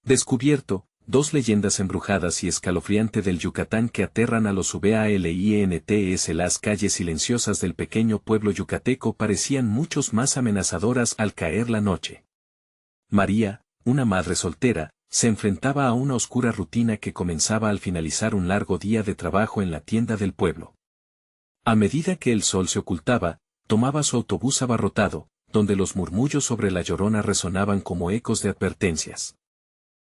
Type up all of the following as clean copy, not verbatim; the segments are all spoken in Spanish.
Descubierto, dos leyendas embrujadas y escalofriante del Yucatán que aterran a los VALINTS. Las calles silenciosas del pequeño pueblo yucateco parecían muchos más amenazadoras al caer la noche. María, una madre soltera, se enfrentaba a una oscura rutina que comenzaba al finalizar un largo día de trabajo en la tienda del pueblo. A medida que el sol se ocultaba, tomaba su autobús abarrotado, donde los murmullos sobre la Llorona resonaban como ecos de advertencias.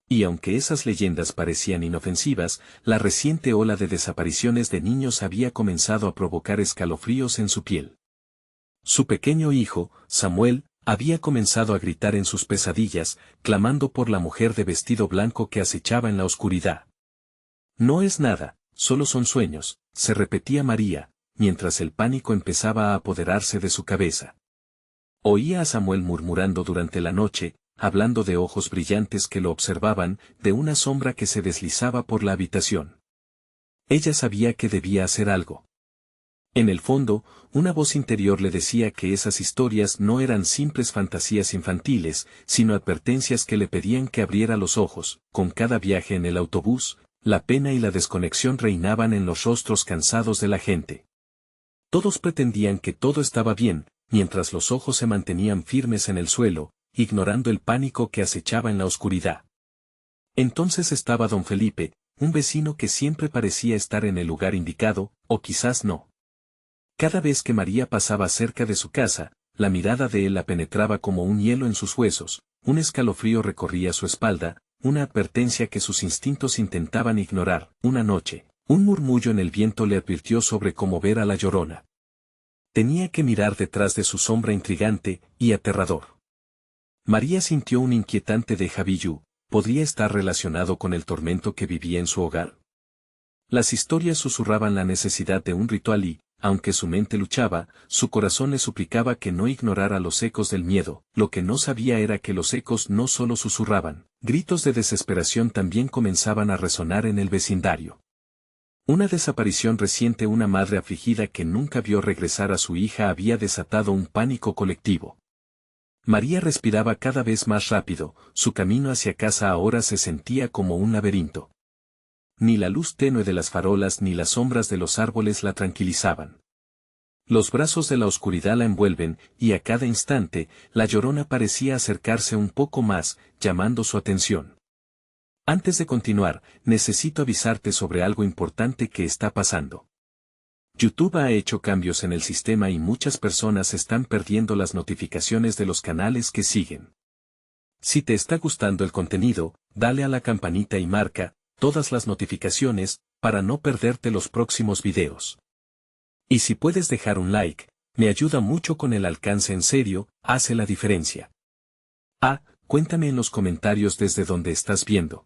Y aunque esas leyendas parecían inofensivas, la reciente ola de desapariciones de niños había comenzado a provocar escalofríos en su piel. Su pequeño hijo, Samuel, había comenzado a gritar en sus pesadillas, clamando por la mujer de vestido blanco que acechaba en la oscuridad. No es nada, solo son sueños, se repetía María, mientras el pánico empezaba a apoderarse de su cabeza. Oía a Samuel murmurando durante la noche, hablando de ojos brillantes que lo observaban, de una sombra que se deslizaba por la habitación. Ella sabía que debía hacer algo. En el fondo, una voz interior le decía que esas historias no eran simples fantasías infantiles, sino advertencias que le pedían que abriera los ojos. Con cada viaje en el autobús, la pena y la desconexión reinaban en los rostros cansados de la gente. Todos pretendían que todo estaba bien, mientras los ojos se mantenían firmes en el suelo, ignorando el pánico que acechaba en la oscuridad. Entonces estaba don Felipe, un vecino que siempre parecía estar en el lugar indicado, o quizás no. Cada vez que María pasaba cerca de su casa, la mirada de él la penetraba como un hielo en sus huesos, un escalofrío recorría su espalda, una advertencia que sus instintos intentaban ignorar. Una noche, un murmullo en el viento le advirtió sobre cómo ver a la Llorona. Tenía que mirar detrás de su sombra intrigante y aterrador. María sintió un inquietante déjà vu. ¿Podría estar relacionado con el tormento que vivía en su hogar? Las historias susurraban la necesidad de un ritual y, aunque su mente luchaba, su corazón le suplicaba que no ignorara los ecos del miedo. Lo que no sabía era que los ecos no solo susurraban, gritos de desesperación también comenzaban a resonar en el vecindario. Una desaparición reciente, una madre afligida que nunca vio regresar a su hija había desatado un pánico colectivo. María respiraba cada vez más rápido, su camino hacia casa ahora se sentía como un laberinto. Ni la luz tenue de las farolas ni las sombras de los árboles la tranquilizaban. Los brazos de la oscuridad la envuelven, y a cada instante, la Llorona parecía acercarse un poco más, llamando su atención. Antes de continuar, necesito avisarte sobre algo importante que está pasando. YouTube ha hecho cambios en el sistema y muchas personas están perdiendo las notificaciones de los canales que siguen. Si te está gustando el contenido, dale a la campanita y marca todas las notificaciones, para no perderte los próximos videos. Y si puedes dejar un like, me ayuda mucho con el alcance, en serio, hace la diferencia. Cuéntame en los comentarios desde donde estás viendo.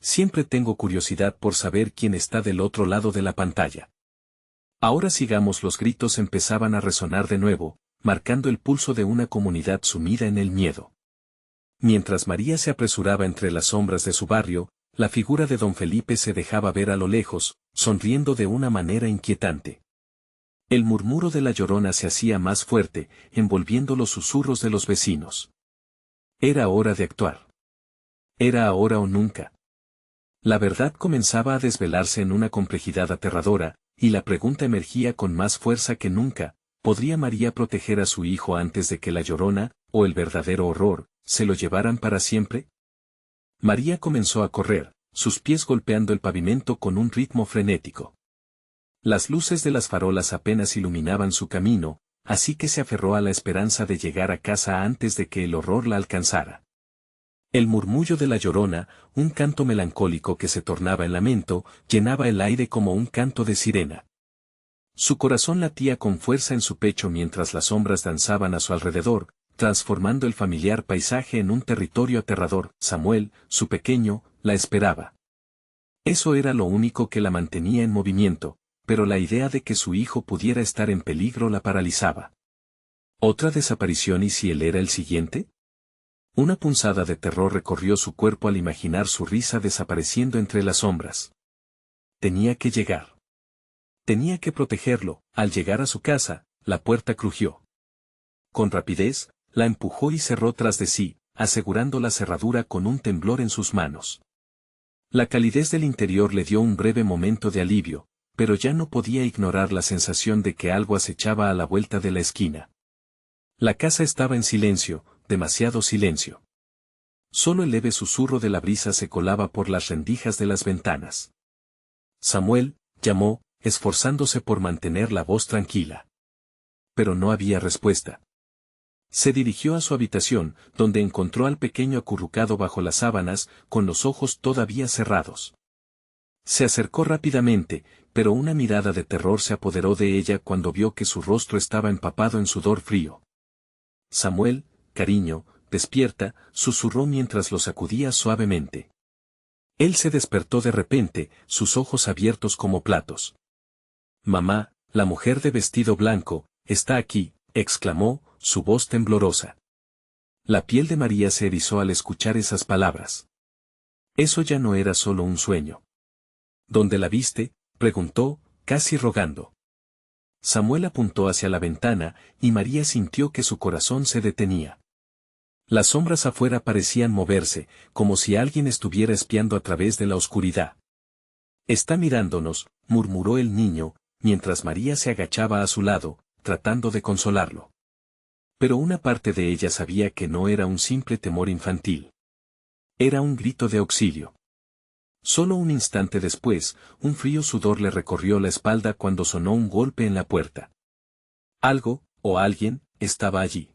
Siempre tengo curiosidad por saber quién está del otro lado de la pantalla. Ahora sigamos. Los gritos empezaban a resonar de nuevo, marcando el pulso de una comunidad sumida en el miedo. Mientras María se apresuraba entre las sombras de su barrio, la figura de don Felipe se dejaba ver a lo lejos, sonriendo de una manera inquietante. El murmuro de la Llorona se hacía más fuerte, envolviendo los susurros de los vecinos. Era hora de actuar. Era ahora o nunca. La verdad comenzaba a desvelarse en una complejidad aterradora, y la pregunta emergía con más fuerza que nunca: ¿podría María proteger a su hijo antes de que la Llorona, o el verdadero horror, se lo llevaran para siempre? María comenzó a correr, sus pies golpeando el pavimento con un ritmo frenético. Las luces de las farolas apenas iluminaban su camino, así que se aferró a la esperanza de llegar a casa antes de que el horror la alcanzara. El murmullo de la Llorona, un canto melancólico que se tornaba en lamento, llenaba el aire como un canto de sirena. Su corazón latía con fuerza en su pecho mientras las sombras danzaban a su alrededor, transformando el familiar paisaje en un territorio aterrador. Samuel, su pequeño, la esperaba. Eso era lo único que la mantenía en movimiento, pero la idea de que su hijo pudiera estar en peligro la paralizaba. ¿Otra desaparición y si él era el siguiente? Una punzada de terror recorrió su cuerpo al imaginar su risa desapareciendo entre las sombras. Tenía que llegar. Tenía que protegerlo. Al llegar a su casa, la puerta crujió. Con rapidez, la empujó y cerró tras de sí, asegurando la cerradura con un temblor en sus manos. La calidez del interior le dio un breve momento de alivio, pero ya no podía ignorar la sensación de que algo acechaba a la vuelta de la esquina. La casa estaba en silencio, demasiado silencio. Solo el leve susurro de la brisa se colaba por las rendijas de las ventanas. Samuel, llamó, esforzándose por mantener la voz tranquila. Pero no había respuesta. Se dirigió a su habitación, donde encontró al pequeño acurrucado bajo las sábanas, con los ojos todavía cerrados. Se acercó rápidamente, pero una mirada de terror se apoderó de ella cuando vio que su rostro estaba empapado en sudor frío. Samuel, cariño, despierta, susurró mientras lo sacudía suavemente. Él se despertó de repente, sus ojos abiertos como platos. Mamá, la mujer de vestido blanco, está aquí, exclamó, su voz temblorosa. La piel de María se erizó al escuchar esas palabras. Eso ya no era solo un sueño. ¿Dónde la viste?, preguntó, casi rogando. Samuel apuntó hacia la ventana, y María sintió que su corazón se detenía. Las sombras afuera parecían moverse, como si alguien estuviera espiando a través de la oscuridad. Está mirándonos, murmuró el niño, mientras María se agachaba a su lado, tratando de consolarlo. Pero una parte de ella sabía que no era un simple temor infantil. Era un grito de auxilio. Solo un instante después, un frío sudor le recorrió la espalda cuando sonó un golpe en la puerta. Algo, o alguien, estaba allí.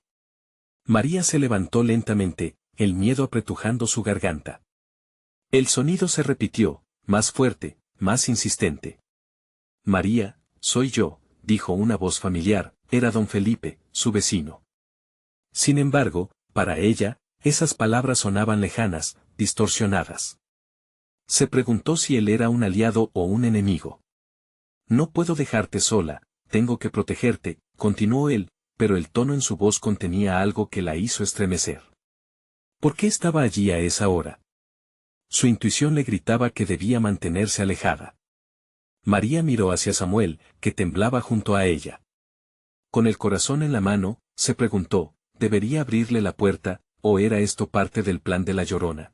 María se levantó lentamente, el miedo apretujando su garganta. El sonido se repitió, más fuerte, más insistente. María, soy yo, dijo una voz familiar, era don Felipe, su vecino. Sin embargo, para ella, esas palabras sonaban lejanas, distorsionadas. Se preguntó si él era un aliado o un enemigo. No puedo dejarte sola, tengo que protegerte, continuó él, pero el tono en su voz contenía algo que la hizo estremecer. ¿Por qué estaba allí a esa hora? Su intuición le gritaba que debía mantenerse alejada. María miró hacia Samuel, que temblaba junto a ella. Con el corazón en la mano, se preguntó, ¿debería abrirle la puerta, o era esto parte del plan de la Llorona?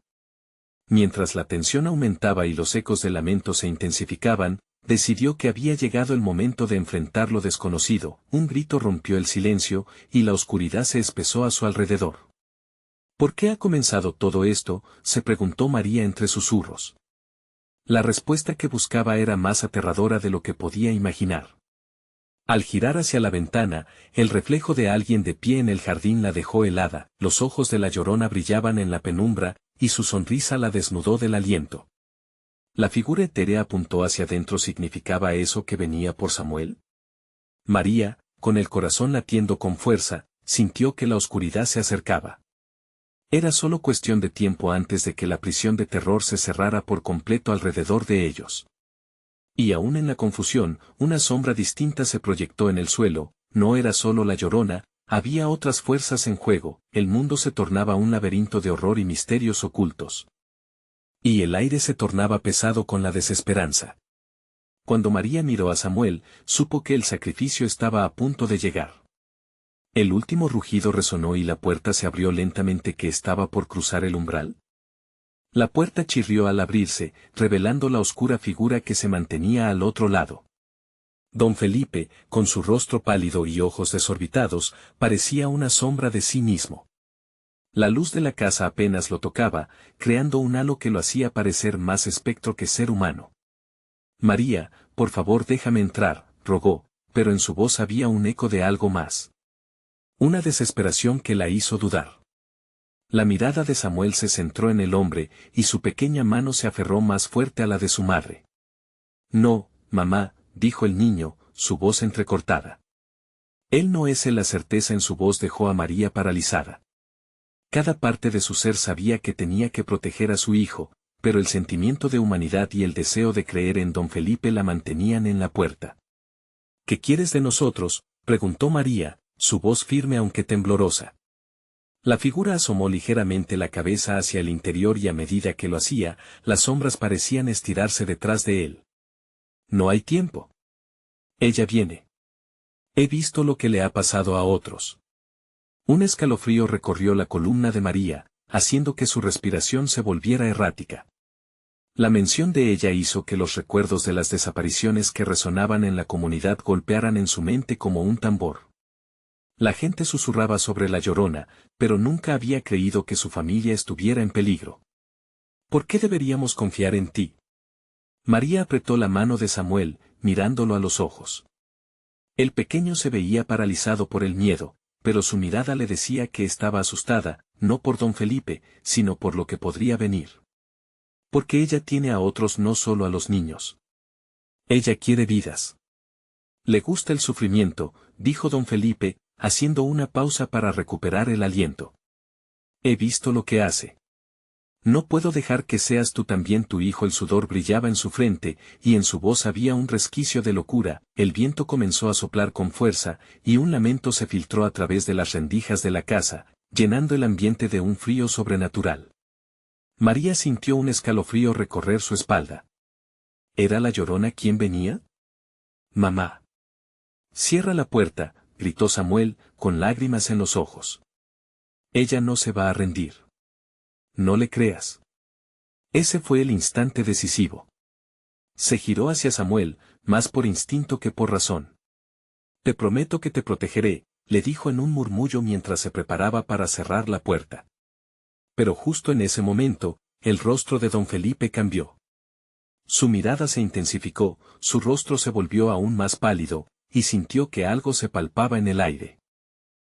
Mientras la tensión aumentaba y los ecos de lamento se intensificaban, decidió que había llegado el momento de enfrentar lo desconocido. Un grito rompió el silencio, y la oscuridad se espesó a su alrededor. ¿Por qué ha comenzado todo esto?, se preguntó María entre susurros. La respuesta que buscaba era más aterradora de lo que podía imaginar. Al girar hacia la ventana, el reflejo de alguien de pie en el jardín la dejó helada, los ojos de la Llorona brillaban en la penumbra, y su sonrisa la desnudó del aliento. ¿La figura etérea apuntó hacia adentro significaba eso que venía por Samuel? María, con el corazón latiendo con fuerza, sintió que la oscuridad se acercaba. Era solo cuestión de tiempo antes de que la prisión de terror se cerrara por completo alrededor de ellos. Y aún en la confusión, una sombra distinta se proyectó en el suelo, no era solo la Llorona, había otras fuerzas en juego, el mundo se tornaba un laberinto de horror y misterios ocultos. Y el aire se tornaba pesado con la desesperanza. Cuando María miró a Samuel, supo que el sacrificio estaba a punto de llegar. El último rugido resonó y la puerta se abrió lentamente que estaba por cruzar el umbral. La puerta chirrió al abrirse, revelando la oscura figura que se mantenía al otro lado. Don Felipe, con su rostro pálido y ojos desorbitados, parecía una sombra de sí mismo. La luz de la casa apenas lo tocaba, creando un halo que lo hacía parecer más espectro que ser humano. María, por favor déjame entrar, rogó, pero en su voz había un eco de algo más. Una desesperación que la hizo dudar. La mirada de Samuel se centró en el hombre, y su pequeña mano se aferró más fuerte a la de su madre. No, mamá, dijo el niño, su voz entrecortada. Él no es él, la certeza en su voz dejó a María paralizada. Cada parte de su ser sabía que tenía que proteger a su hijo, pero el sentimiento de humanidad y el deseo de creer en don Felipe la mantenían en la puerta. ¿Qué quieres de nosotros?, preguntó María, su voz firme aunque temblorosa. La figura asomó ligeramente la cabeza hacia el interior y a medida que lo hacía, las sombras parecían estirarse detrás de él. No hay tiempo. Ella viene. He visto lo que le ha pasado a otros. Un escalofrío recorrió la columna de María, haciendo que su respiración se volviera errática. La mención de ella hizo que los recuerdos de las desapariciones que resonaban en la comunidad golpearan en su mente como un tambor. La gente susurraba sobre la Llorona, pero nunca había creído que su familia estuviera en peligro. ¿Por qué deberíamos confiar en ti? María apretó la mano de Samuel, mirándolo a los ojos. El pequeño se veía paralizado por el miedo, pero su mirada le decía que estaba asustada, no por don Felipe, sino por lo que podría venir. Porque ella tiene a otros, no solo a los niños. Ella quiere vidas. Le gusta el sufrimiento, dijo don Felipe, haciendo una pausa para recuperar el aliento. He visto lo que hace. No puedo dejar que seas tú también tu hijo. El sudor brillaba en su frente, y en su voz había un resquicio de locura. El viento comenzó a soplar con fuerza, y un lamento se filtró a través de las rendijas de la casa, llenando el ambiente de un frío sobrenatural. María sintió un escalofrío recorrer su espalda. ¿Era la Llorona quien venía? Mamá. Cierra la puerta, gritó Samuel, con lágrimas en los ojos. Ella no se va a rendir. No le creas. Ese fue el instante decisivo. Se giró hacia Samuel, más por instinto que por razón. Te prometo que te protegeré, le dijo en un murmullo mientras se preparaba para cerrar la puerta. Pero justo en ese momento, el rostro de don Felipe cambió. Su mirada se intensificó, su rostro se volvió aún más pálido, y sintió que algo se palpaba en el aire.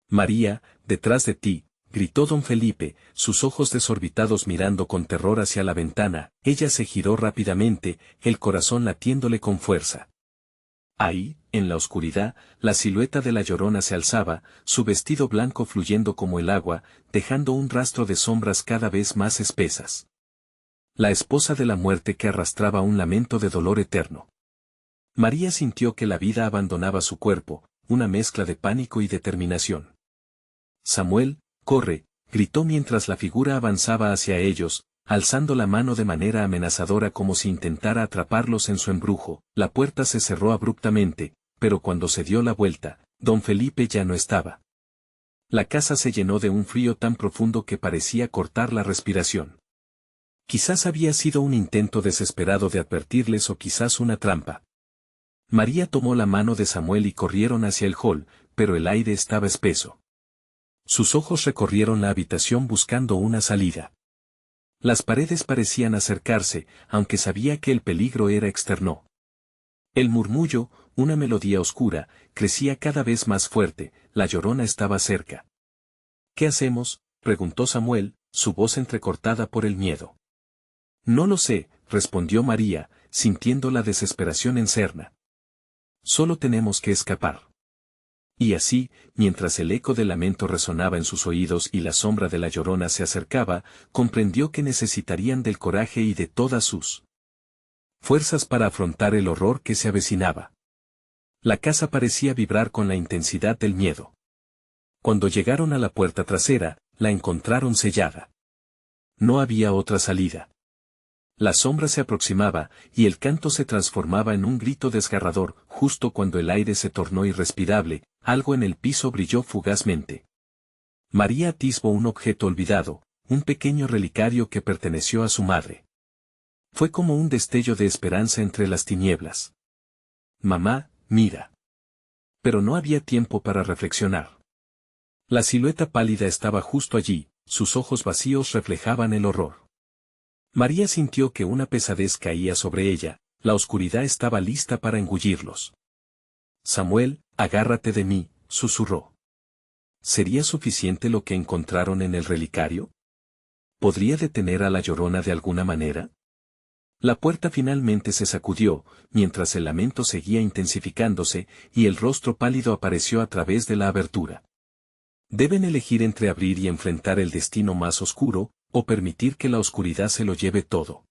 María, detrás de ti, gritó don Felipe, sus ojos desorbitados mirando con terror hacia la ventana. Ella se giró rápidamente, el corazón latiéndole con fuerza. Ahí, en la oscuridad, la silueta de la Llorona se alzaba, su vestido blanco fluyendo como el agua, dejando un rastro de sombras cada vez más espesas. La esposa de la muerte que arrastraba un lamento de dolor eterno. María sintió que la vida abandonaba su cuerpo, una mezcla de pánico y determinación. Samuel, corre, gritó mientras la figura avanzaba hacia ellos, alzando la mano de manera amenazadora como si intentara atraparlos en su embrujo. La puerta se cerró abruptamente, pero cuando se dio la vuelta, don Felipe ya no estaba. La casa se llenó de un frío tan profundo que parecía cortar la respiración. Quizás había sido un intento desesperado de advertirles o quizás una trampa. María tomó la mano de Samuel y corrieron hacia el hall, pero el aire estaba espeso. Sus ojos recorrieron la habitación buscando una salida. Las paredes parecían acercarse, aunque sabía que el peligro era externo. El murmullo, una melodía oscura, crecía cada vez más fuerte. La Llorona estaba cerca. ¿Qué hacemos?, preguntó Samuel, su voz entrecortada por el miedo. No lo sé, respondió María, sintiendo la desesperación en Serna. Solo tenemos que escapar. Y así, mientras el eco del lamento resonaba en sus oídos y la sombra de la Llorona se acercaba, comprendió que necesitarían del coraje y de todas sus fuerzas para afrontar el horror que se avecinaba. La casa parecía vibrar con la intensidad del miedo. Cuando llegaron a la puerta trasera, la encontraron sellada. No había otra salida. La sombra se aproximaba, y el canto se transformaba en un grito desgarrador. Justo cuando el aire se tornó irrespirable, algo en el piso brilló fugazmente. María atisbó un objeto olvidado, un pequeño relicario que perteneció a su madre. Fue como un destello de esperanza entre las tinieblas. Mamá, mira. Pero no había tiempo para reflexionar. La silueta pálida estaba justo allí, sus ojos vacíos reflejaban el horror. María sintió que una pesadez caía sobre ella, la oscuridad estaba lista para engullirlos. Samuel, agárrate de mí, susurró. ¿Sería suficiente lo que encontraron en el relicario? ¿Podría detener a la Llorona de alguna manera? La puerta finalmente se sacudió, mientras el lamento seguía intensificándose, y el rostro pálido apareció a través de la abertura. Deben elegir entre abrir y enfrentar el destino más oscuro, o permitir que la oscuridad se lo lleve todo.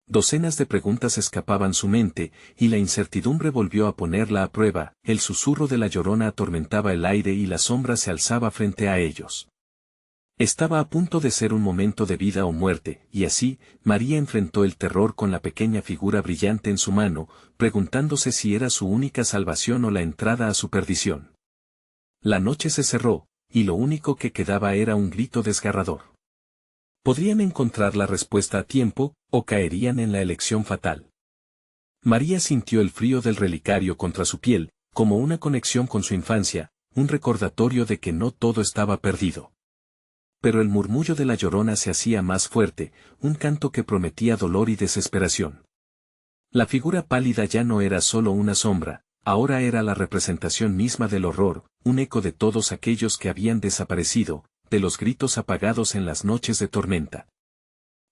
Docenas de preguntas escapaban su mente, y la incertidumbre volvió a ponerla a prueba. El susurro de la Llorona atormentaba el aire y la sombra se alzaba frente a ellos. Estaba a punto de ser un momento de vida o muerte, y así, María enfrentó el terror con la pequeña figura brillante en su mano, preguntándose si era su única salvación o la entrada a su perdición. La noche se cerró, y lo único que quedaba era un grito desgarrador. Podrían encontrar la respuesta a tiempo, o caerían en la elección fatal. María sintió el frío del relicario contra su piel, como una conexión con su infancia, un recordatorio de que no todo estaba perdido. Pero el murmullo de la Llorona se hacía más fuerte, un canto que prometía dolor y desesperación. La figura pálida ya no era solo una sombra, ahora era la representación misma del horror, un eco de todos aquellos que habían desaparecido, de los gritos apagados en las noches de tormenta.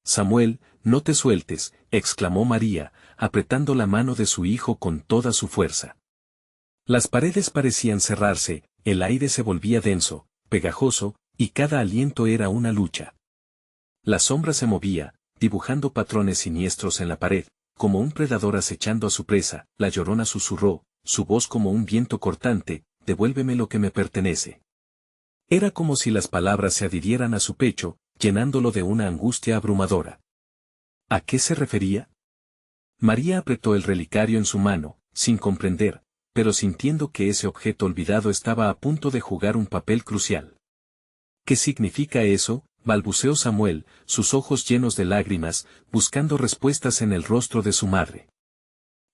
Samuel, no te sueltes, exclamó María, apretando la mano de su hijo con toda su fuerza. Las paredes parecían cerrarse, el aire se volvía denso, pegajoso, y cada aliento era una lucha. La sombra se movía, dibujando patrones siniestros en la pared, como un predador acechando a su presa. La Llorona susurró, su voz como un viento cortante, devuélveme lo que me pertenece. Era como si las palabras se adhirieran a su pecho, llenándolo de una angustia abrumadora. ¿A qué se refería? María apretó el relicario en su mano, sin comprender, pero sintiendo que ese objeto olvidado estaba a punto de jugar un papel crucial. ¿Qué significa eso?, balbuceó Samuel, sus ojos llenos de lágrimas, buscando respuestas en el rostro de su madre.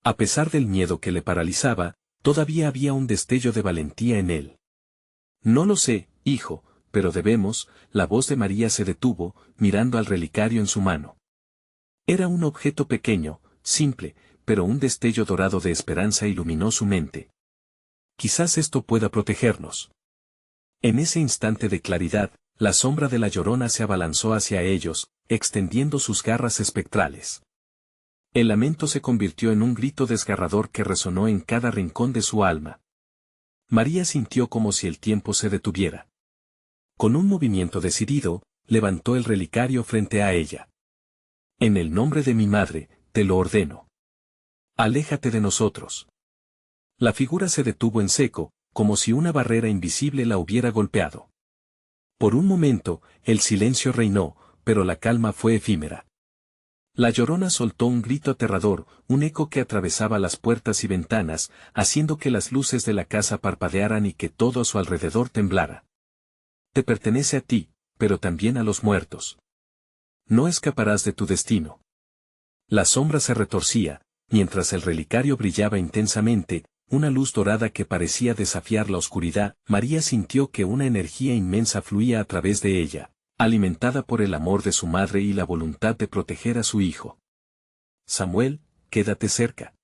A pesar del miedo que le paralizaba, todavía había un destello de valentía en él. No lo sé, hijo, pero debemos. La voz de María se detuvo, mirando al relicario en su mano. Era un objeto pequeño, simple, pero un destello dorado de esperanza iluminó su mente. Quizás esto pueda protegernos. En ese instante de claridad, la sombra de la Llorona se abalanzó hacia ellos, extendiendo sus garras espectrales. El lamento se convirtió en un grito desgarrador que resonó en cada rincón de su alma. María sintió como si el tiempo se detuviera. Con un movimiento decidido, levantó el relicario frente a ella. En el nombre de mi madre, te lo ordeno. Aléjate de nosotros. La figura se detuvo en seco, como si una barrera invisible la hubiera golpeado. Por un momento, el silencio reinó, pero la calma fue efímera. La Llorona soltó un grito aterrador, un eco que atravesaba las puertas y ventanas, haciendo que las luces de la casa parpadearan y que todo a su alrededor temblara. Te pertenece a ti, pero también a los muertos. No escaparás de tu destino. La sombra se retorcía, mientras el relicario brillaba intensamente, una luz dorada que parecía desafiar la oscuridad. María sintió que una energía inmensa fluía a través de ella, alimentada por el amor de su madre y la voluntad de proteger a su hijo. Samuel, quédate cerca.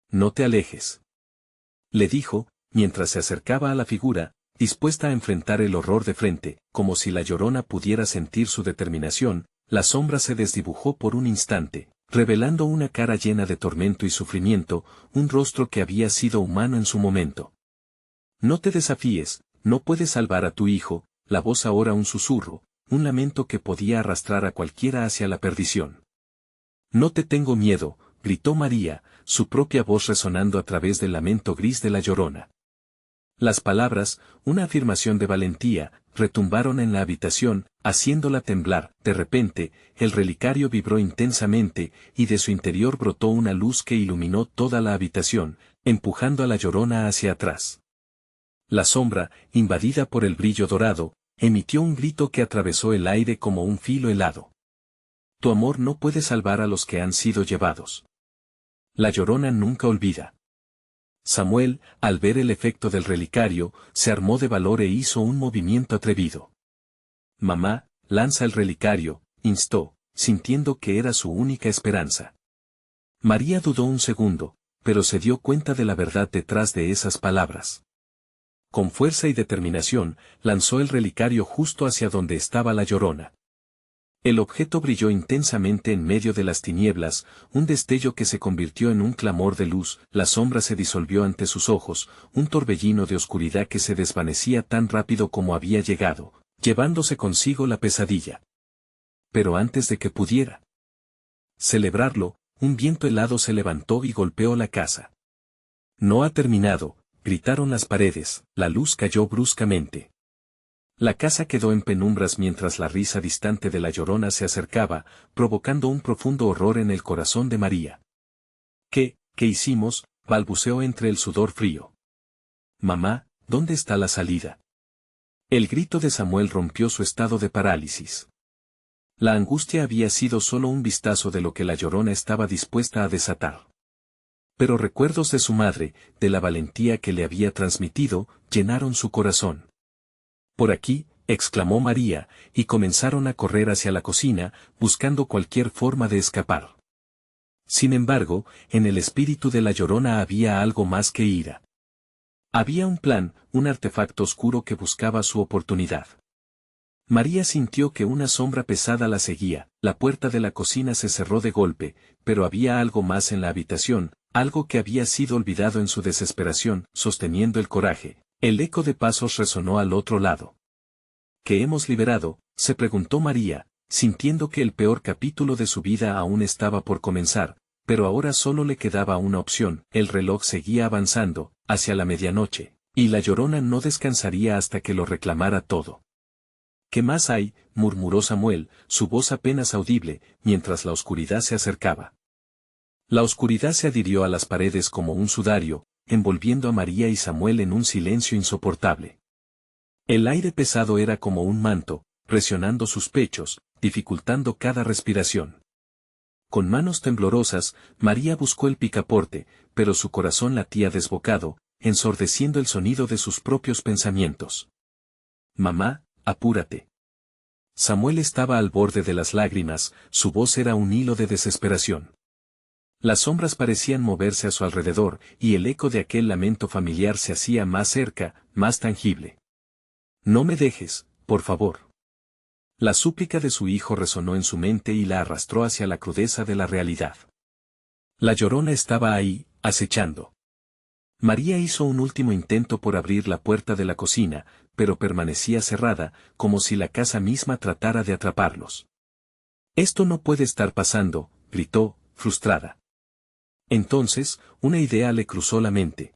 No te alejes. Le dijo, mientras se acercaba a la figura, dispuesta a enfrentar el horror de frente. Como si la Llorona pudiera sentir su determinación, la sombra se desdibujó por un instante, revelando una cara llena de tormento y sufrimiento, un rostro que había sido humano en su momento. No te desafíes, no puedes salvar a tu hijo. La voz ahora un susurro, un lamento que podía arrastrar a cualquiera hacia la perdición. No te tengo miedo, gritó María, su propia voz resonando a través del lamento gris de la Llorona. Las palabras, una afirmación de valentía, retumbaron en la habitación, haciéndola temblar. De repente, el relicario vibró intensamente, y de su interior brotó una luz que iluminó toda la habitación, empujando a la Llorona hacia atrás. La sombra, invadida por el brillo dorado, emitió un grito que atravesó el aire como un filo helado. Tu amor no puede salvar a los que han sido llevados. La Llorona nunca olvida. Samuel, al ver el efecto del relicario, se armó de valor e hizo un movimiento atrevido. Mamá, lanza el relicario, instó, sintiendo que era su única esperanza. María dudó un segundo, pero se dio cuenta de la verdad detrás de esas palabras. Con fuerza y determinación, lanzó el relicario justo hacia donde estaba la Llorona. El objeto brilló intensamente en medio de las tinieblas, un destello que se convirtió en un clamor de luz. La sombra se disolvió ante sus ojos, un torbellino de oscuridad que se desvanecía tan rápido como había llegado, llevándose consigo la pesadilla. Pero antes de que pudiera celebrarlo, un viento helado se levantó y golpeó la casa. No ha terminado, gritaron las paredes. La luz cayó bruscamente. La casa quedó en penumbras mientras la risa distante de la Llorona se acercaba, provocando un profundo horror en el corazón de María. ¿Qué hicimos?, balbuceó entre el sudor frío. Mamá, ¿dónde está la salida? El grito de Samuel rompió su estado de parálisis. La angustia había sido solo un vistazo de lo que la Llorona estaba dispuesta a desatar. Pero recuerdos de su madre, de la valentía que le había transmitido, llenaron su corazón. «Por aquí», exclamó María, y comenzaron a correr hacia la cocina, buscando cualquier forma de escapar. Sin embargo, en el espíritu de la Llorona había algo más que ira. Había un plan, un artefacto oscuro que buscaba su oportunidad. María sintió que una sombra pesada la seguía, la puerta de la cocina se cerró de golpe, pero había algo más en la habitación, algo que había sido olvidado en su desesperación, sosteniendo el coraje. El eco de pasos resonó al otro lado. ¿Qué hemos liberado?, se preguntó María, sintiendo que el peor capítulo de su vida aún estaba por comenzar, pero ahora solo le quedaba una opción. El reloj seguía avanzando, hacia la medianoche, y la Llorona no descansaría hasta que lo reclamara todo. «¿Qué más hay?», murmuró Samuel, su voz apenas audible, mientras la oscuridad se acercaba. La oscuridad se adhirió a las paredes como un sudario, envolviendo a María y Samuel en un silencio insoportable. El aire pesado era como un manto, presionando sus pechos, dificultando cada respiración. Con manos temblorosas, María buscó el picaporte, pero su corazón latía desbocado, ensordeciendo el sonido de sus propios pensamientos. «Mamá, apúrate». Samuel estaba al borde de las lágrimas, su voz era un hilo de desesperación. Las sombras parecían moverse a su alrededor, y el eco de aquel lamento familiar se hacía más cerca, más tangible. «No me dejes, por favor». La súplica de su hijo resonó en su mente y la arrastró hacia la crudeza de la realidad. La Llorona estaba ahí, acechando. María hizo un último intento por abrir la puerta de la cocina, pero permanecía cerrada, como si la casa misma tratara de atraparlos. «Esto no puede estar pasando», gritó, frustrada. Entonces, una idea le cruzó la mente.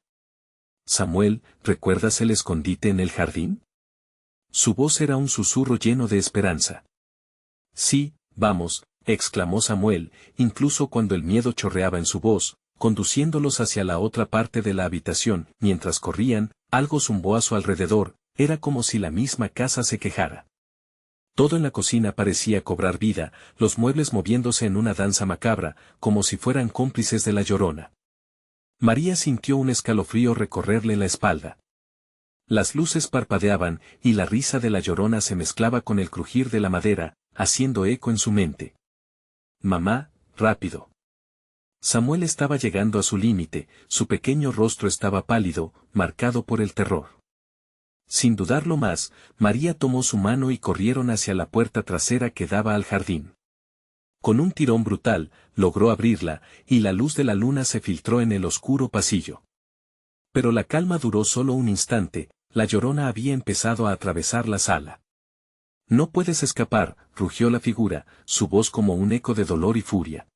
«Samuel, ¿recuerdas el escondite en el jardín?». Su voz era un susurro lleno de esperanza. «Sí, vamos», exclamó Samuel, incluso cuando el miedo chorreaba en su voz, conduciéndolos hacia la otra parte de la habitación. Mientras corrían, algo zumbó a su alrededor, era como si la misma casa se quejara. Todo en la cocina parecía cobrar vida, los muebles moviéndose en una danza macabra, como si fueran cómplices de la Llorona. María sintió un escalofrío recorrerle la espalda. Las luces parpadeaban, y la risa de la Llorona se mezclaba con el crujir de la madera, haciendo eco en su mente. «Mamá, rápido». Samuel estaba llegando a su límite, su pequeño rostro estaba pálido, marcado por el terror. Sin dudarlo más, María tomó su mano y corrieron hacia la puerta trasera que daba al jardín. Con un tirón brutal, logró abrirla, y la luz de la luna se filtró en el oscuro pasillo. Pero la calma duró solo un instante. La Llorona había empezado a atravesar la sala. «No puedes escapar», rugió la figura, su voz como un eco de dolor y furia.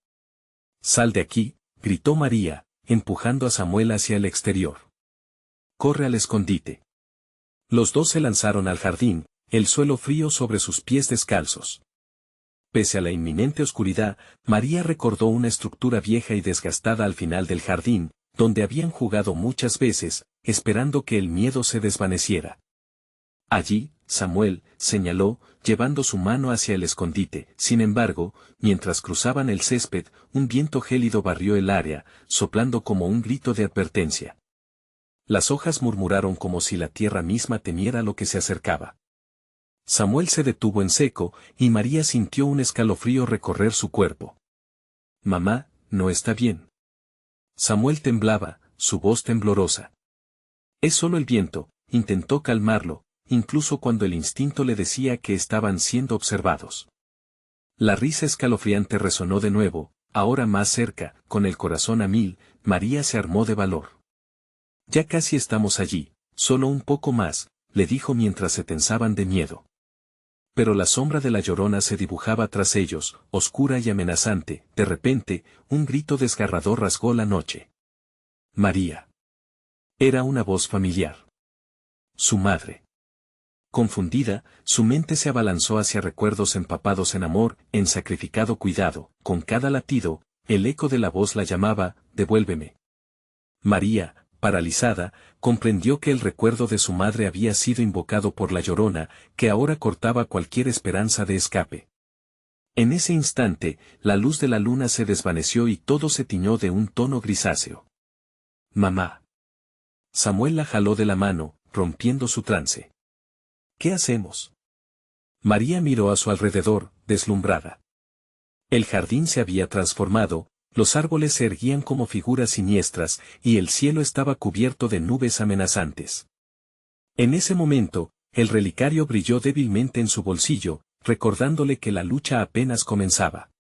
«Sal de aquí», gritó María, empujando a Samuel hacia el exterior. «Corre al escondite». Los dos se lanzaron al jardín, el suelo frío sobre sus pies descalzos. Pese a la inminente oscuridad, María recordó una estructura vieja y desgastada al final del jardín, donde habían jugado muchas veces, esperando que el miedo se desvaneciera. «Allí», Samuel señaló, llevando su mano hacia el escondite. Sin embargo, mientras cruzaban el césped, un viento gélido barrió el área, soplando como un grito de advertencia. Las hojas murmuraron como si la tierra misma temiera lo que se acercaba. Samuel se detuvo en seco, y María sintió un escalofrío recorrer su cuerpo. «Mamá, no está bien». Samuel temblaba, su voz temblorosa. «Es solo el viento», intentó calmarlo, incluso cuando el instinto le decía que estaban siendo observados. La risa escalofriante resonó de nuevo, ahora más cerca, con el corazón a mil. María se armó de valor. «Ya casi estamos allí, solo un poco más», le dijo mientras se tensaban de miedo. Pero la sombra de la Llorona se dibujaba tras ellos, oscura y amenazante. De repente, un grito desgarrador rasgó la noche. «María». Era una voz familiar. Su madre. Confundida, su mente se abalanzó hacia recuerdos empapados en amor, en sacrificado cuidado. Con cada latido, el eco de la voz la llamaba: «Devuélveme». María, paralizada, comprendió que el recuerdo de su madre había sido invocado por la Llorona, que ahora cortaba cualquier esperanza de escape. En ese instante, la luz de la luna se desvaneció y todo se tiñó de un tono grisáceo. Mamá. Samuel la jaló de la mano, rompiendo su trance. ¿Qué hacemos? María miró a su alrededor, deslumbrada. El jardín se había transformado, los árboles se erguían como figuras siniestras, y el cielo estaba cubierto de nubes amenazantes. En ese momento, el relicario brilló débilmente en su bolsillo, recordándole que la lucha apenas comenzaba.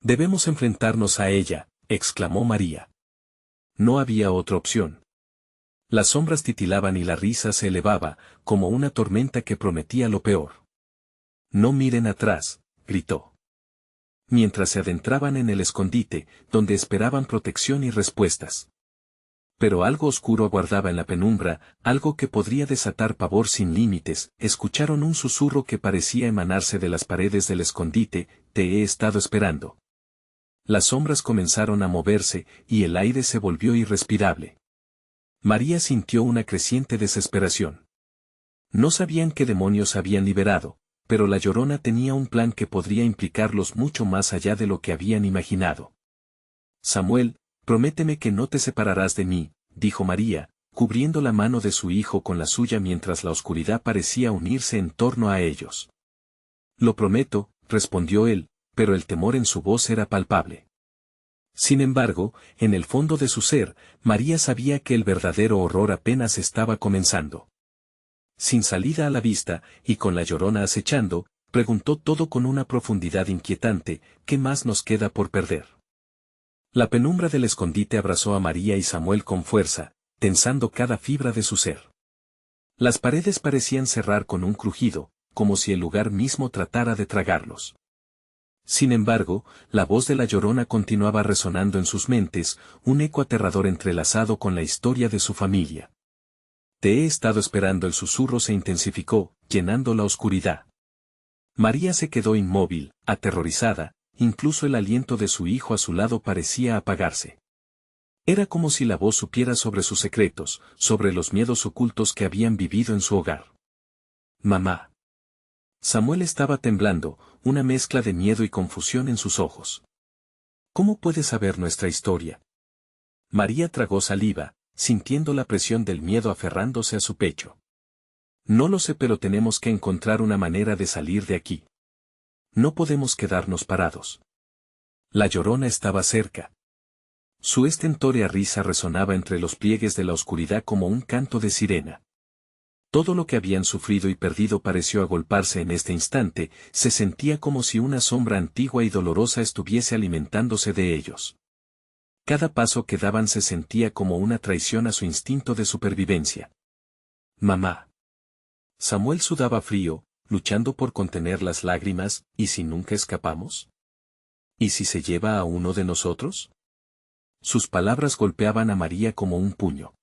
Debemos enfrentarnos a ella, exclamó María. No había otra opción. Las sombras titilaban y la risa se elevaba, como una tormenta que prometía lo peor. No miren atrás, gritó. Mientras se adentraban en el escondite, donde esperaban protección y respuestas. Pero algo oscuro aguardaba en la penumbra, algo que podría desatar pavor sin límites. Escucharon un susurro que parecía emanarse de las paredes del escondite: te he estado esperando. Las sombras comenzaron a moverse, y el aire se volvió irrespirable. María sintió una creciente desesperación. No sabían qué demonios habían liberado, pero la Llorona tenía un plan que podría implicarlos mucho más allá de lo que habían imaginado. Samuel, prométeme que no te separarás de mí, dijo María, cubriendo la mano de su hijo con la suya mientras la oscuridad parecía unirse en torno a ellos. Lo prometo, respondió él, pero el temor en su voz era palpable. Sin embargo, en el fondo de su ser, María sabía que el verdadero horror apenas estaba comenzando. Sin salida a la vista, y con la Llorona acechando, preguntó todo con una profundidad inquietante: ¿qué más nos queda por perder? La penumbra del escondite abrazó a María y Samuel con fuerza, tensando cada fibra de su ser. Las paredes parecían cerrar con un crujido, como si el lugar mismo tratara de tragarlos. Sin embargo, la voz de la Llorona continuaba resonando en sus mentes, un eco aterrador entrelazado con la historia de su familia. Te he estado esperando. El susurro se intensificó, llenando la oscuridad. María se quedó inmóvil, aterrorizada, incluso el aliento de su hijo a su lado parecía apagarse. Era como si la voz supiera sobre sus secretos, sobre los miedos ocultos que habían vivido en su hogar. Mamá. Samuel estaba temblando, una mezcla de miedo y confusión en sus ojos. ¿Cómo puedes saber nuestra historia? María tragó saliva, sintiendo la presión del miedo aferrándose a su pecho. No lo sé, pero tenemos que encontrar una manera de salir de aquí. No podemos quedarnos parados. La Llorona estaba cerca. Su estentórea risa resonaba entre los pliegues de la oscuridad como un canto de sirena. Todo lo que habían sufrido y perdido pareció agolparse en este instante, se sentía como si una sombra antigua y dolorosa estuviese alimentándose de ellos. Cada paso que daban se sentía como una traición a su instinto de supervivencia. Mamá. Samuel sudaba frío, luchando por contener las lágrimas. ¿Y si nunca escapamos? ¿Y si se lleva a uno de nosotros? Sus palabras golpeaban a María como un puño.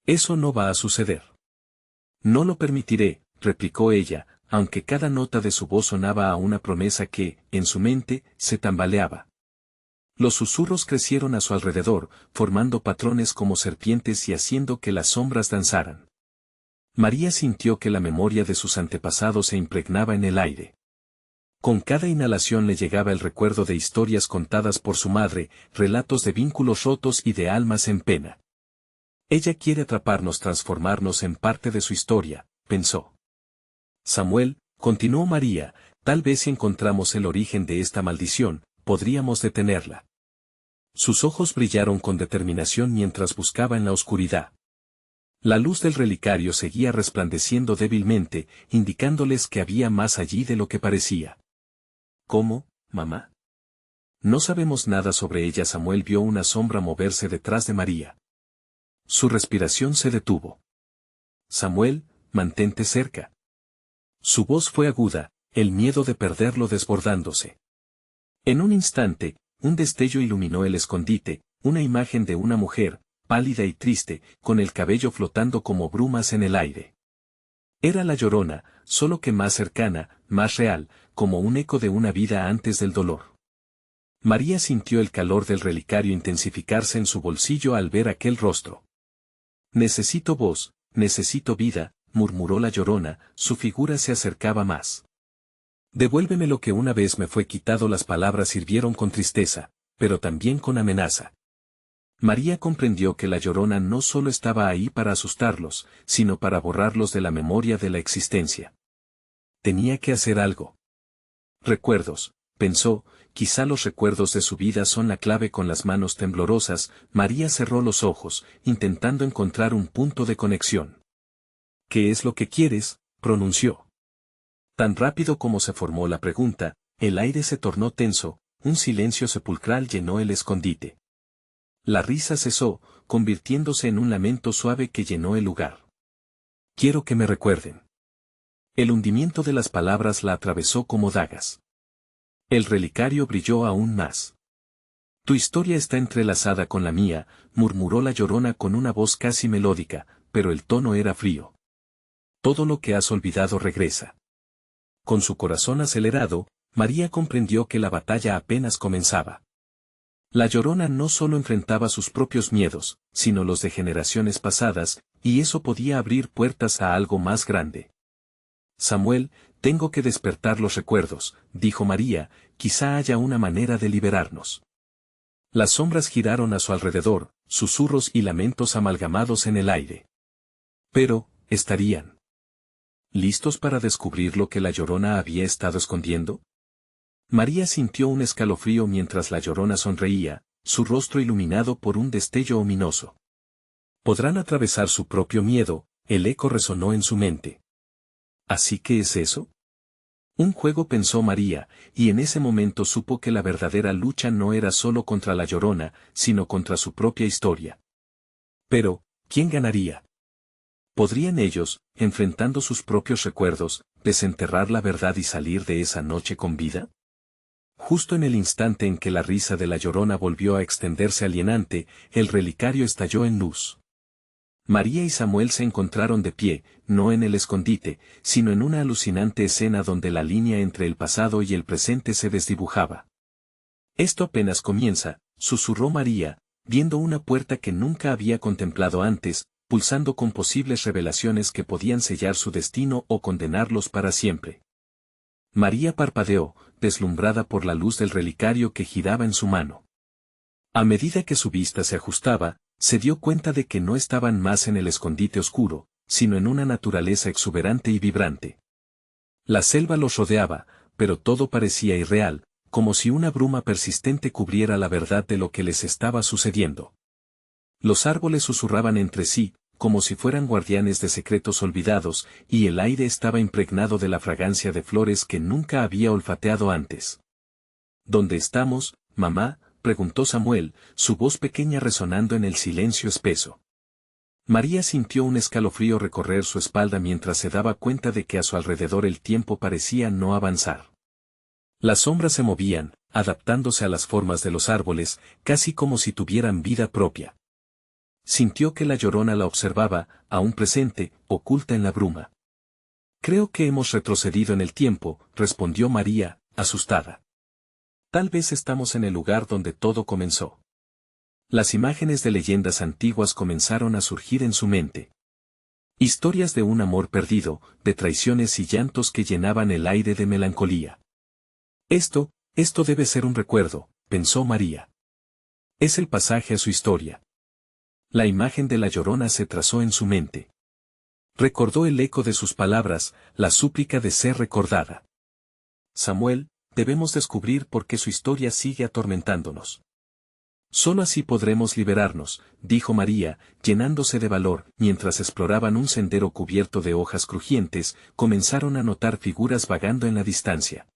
Eso no va a suceder. No lo permitiré, replicó ella, aunque cada nota de su voz sonaba a una promesa que, en su mente, se tambaleaba. Los susurros crecieron a su alrededor, formando patrones como serpientes y haciendo que las sombras danzaran. María sintió que la memoria de sus antepasados se impregnaba en el aire. Con cada inhalación le llegaba el recuerdo de historias contadas por su madre, relatos de vínculos rotos y de almas en pena. Ella quiere atraparnos, transformarnos en parte de su historia, pensó. Samuel, continuó María, tal vez si encontramos el origen de esta maldición, podríamos detenerla. Sus ojos brillaron con determinación mientras buscaba en la oscuridad. La luz del relicario seguía resplandeciendo débilmente, indicándoles que había más allí de lo que parecía. ¿Cómo, mamá? No sabemos nada sobre ella. Samuel vio una sombra moverse detrás de María. Su respiración se detuvo. Samuel, mantente cerca. Su voz fue aguda, el miedo de perderlo desbordándose. En un instante, un destello iluminó el escondite, una imagen de una mujer, pálida y triste, con el cabello flotando como brumas en el aire. Era la Llorona, solo que más cercana, más real, como un eco de una vida antes del dolor. María sintió el calor del relicario intensificarse en su bolsillo al ver aquel rostro. Necesito voz, necesito vida, murmuró la Llorona, su figura se acercaba más. Devuélveme lo que una vez me fue quitado. Las palabras sirvieron con tristeza, pero también con amenaza. María comprendió que la Llorona no solo estaba ahí para asustarlos, sino para borrarlos de la memoria de la existencia. Tenía que hacer algo. Recuerdos, pensó, quizá los recuerdos de su vida son la clave. Con las manos temblorosas, María cerró los ojos, intentando encontrar un punto de conexión. ¿Qué es lo que quieres?, pronunció. Tan rápido como se formó la pregunta, el aire se tornó tenso, un silencio sepulcral llenó el escondite. La risa cesó, convirtiéndose en un lamento suave que llenó el lugar. Quiero que me recuerden. El hundimiento de las palabras la atravesó como dagas. El relicario brilló aún más. Tu historia está entrelazada con la mía, murmuró la Llorona con una voz casi melódica, pero el tono era frío. Todo lo que has olvidado regresa. Con su corazón acelerado, María comprendió que la batalla apenas comenzaba. La Llorona no solo enfrentaba sus propios miedos, sino los de generaciones pasadas, y eso podía abrir puertas a algo más grande. Samuel, tengo que despertar los recuerdos, dijo María, quizá haya una manera de liberarnos. Las sombras giraron a su alrededor, susurros y lamentos amalgamados en el aire. Pero, ¿estarían listos para descubrir lo que la Llorona había estado escondiendo? María sintió un escalofrío mientras la Llorona sonreía, su rostro iluminado por un destello ominoso. ¿Podrán atravesar su propio miedo? El eco resonó en su mente. ¿Así que es eso? Un juego, pensó María, y en ese momento supo que la verdadera lucha no era solo contra la Llorona, sino contra su propia historia. Pero, ¿quién ganaría? ¿Podrían ellos, enfrentando sus propios recuerdos, desenterrar la verdad y salir de esa noche con vida? Justo en el instante en que la risa de la Llorona volvió a extenderse alienante, el relicario estalló en luz. María y Samuel se encontraron de pie, no en el escondite, sino en una alucinante escena donde la línea entre el pasado y el presente se desdibujaba. Esto apenas comienza, susurró María, viendo una puerta que nunca había contemplado antes, pulsando con posibles revelaciones que podían sellar su destino o condenarlos para siempre. María parpadeó, deslumbrada por la luz del relicario que giraba en su mano. A medida que su vista se ajustaba, se dio cuenta de que no estaban más en el escondite oscuro, sino en una naturaleza exuberante y vibrante. La selva los rodeaba, pero todo parecía irreal, como si una bruma persistente cubriera la verdad de lo que les estaba sucediendo. Los árboles susurraban entre sí, como si fueran guardianes de secretos olvidados, y el aire estaba impregnado de la fragancia de flores que nunca había olfateado antes. ¿Dónde estamos, mamá?, preguntó Samuel, su voz pequeña resonando en el silencio espeso. María sintió un escalofrío recorrer su espalda mientras se daba cuenta de que a su alrededor el tiempo parecía no avanzar. Las sombras se movían, adaptándose a las formas de los árboles, casi como si tuvieran vida propia. Sintió que la Llorona la observaba, aún presente, oculta en la bruma. Creo que hemos retrocedido en el tiempo, respondió María, asustada. Tal vez estamos en el lugar donde todo comenzó. Las imágenes de leyendas antiguas comenzaron a surgir en su mente. Historias de un amor perdido, de traiciones y llantos que llenaban el aire de melancolía. Esto debe ser un recuerdo, pensó María. Es el pasaje a su historia. La imagen de la Llorona se trazó en su mente. Recordó el eco de sus palabras, la súplica de ser recordada. Samuel, debemos descubrir por qué su historia sigue atormentándonos. Solo así podremos liberarnos, dijo María, llenándose de valor. Mientras exploraban un sendero cubierto de hojas crujientes, comenzaron a notar figuras vagando en la distancia.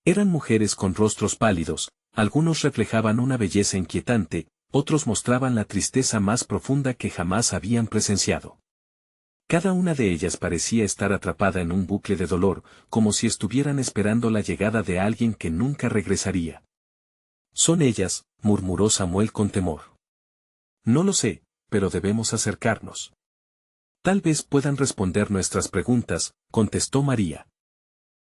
Eran mujeres con rostros pálidos, algunos reflejaban una belleza inquietante, otros mostraban la tristeza más profunda que jamás habían presenciado. Cada una de ellas parecía estar atrapada en un bucle de dolor, como si estuvieran esperando la llegada de alguien que nunca regresaría. Son ellas, murmuró Samuel con temor. No lo sé, pero debemos acercarnos. Tal vez puedan responder nuestras preguntas, contestó María.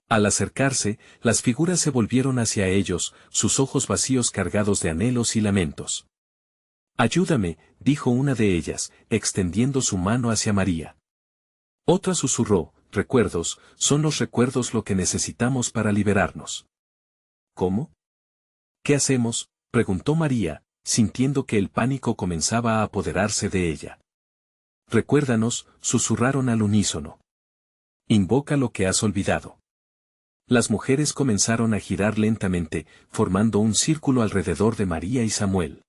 Al acercarse, las figuras se volvieron hacia ellos, sus ojos vacíos cargados de anhelos y lamentos. Ayúdame, dijo una de ellas, extendiendo su mano hacia María. Otra susurró, recuerdos, son los recuerdos lo que necesitamos para liberarnos. ¿Cómo? ¿Qué hacemos?, preguntó María, sintiendo que el pánico comenzaba a apoderarse de ella. Recuérdanos, susurraron al unísono. Invoca lo que has olvidado. Las mujeres comenzaron a girar lentamente, formando un círculo alrededor de María y Samuel.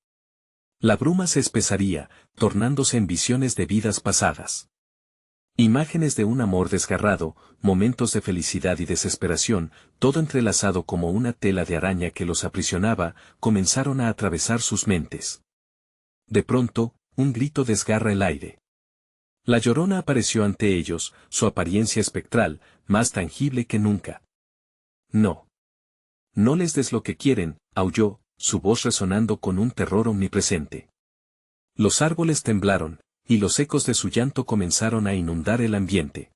La bruma se espesaría, tornándose en visiones de vidas pasadas. Imágenes de un amor desgarrado, momentos de felicidad y desesperación, todo entrelazado como una tela de araña que los aprisionaba, comenzaron a atravesar sus mentes. De pronto, un grito desgarra el aire. La Llorona apareció ante ellos, su apariencia espectral, más tangible que nunca. No. No les des lo que quieren, aulló, su voz resonando con un terror omnipresente. Los árboles temblaron, y los ecos de su llanto comenzaron a inundar el ambiente.